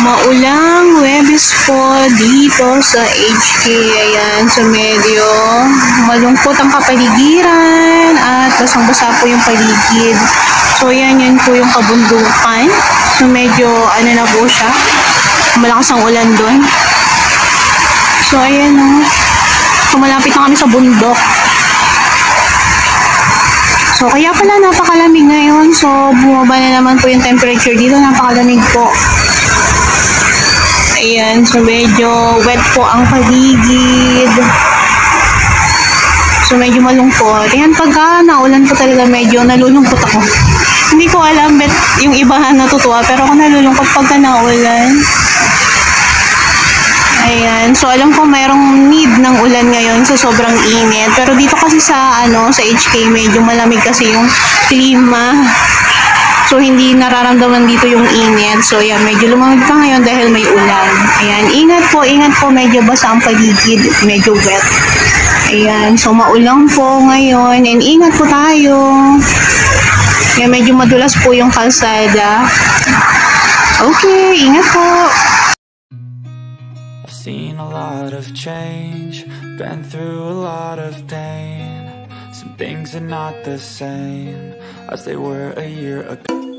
Maulang Huwebes po dito sa HK. Ayan, so medyo malungkot ang kapaligiran at basang-basa po yung paligid. So ayan, yun po yung kabundukan. So medyo ano na po siya, malakas ang ulan doon. So ayan o. So malapit na kami sa bundok. So kaya pala napakalamig ngayon. So bumaba na naman po yung temperature dito. Napakalamig po. Ayan, so medyo wet po ang paligid. So medyo malungkot. Ayan, pagka naulan po talaga medyo nalulungkot ako. Hindi ko alam bet yung iba natutuwa, pero ako nalulungkot pagka naulan. Ayan, so alam ko mayroong need ng ulan ngayon sa sobrang init. Pero dito kasi sa sa HK medyo malamig kasi yung klima. So, hindi nararamdaman dito yung init. So, yan, medyo lumamig pa ngayon dahil may ulan. Ayan, ingat po, medyo basa ang paligid, medyo wet. Ayan, so maulang po ngayon, and ingat po tayo. Ayan, medyo madulas po yung kalsada. Okay, ingat po. I've seen a lot of change, been through a lot of pain. Some things are not the same as they were a year ago.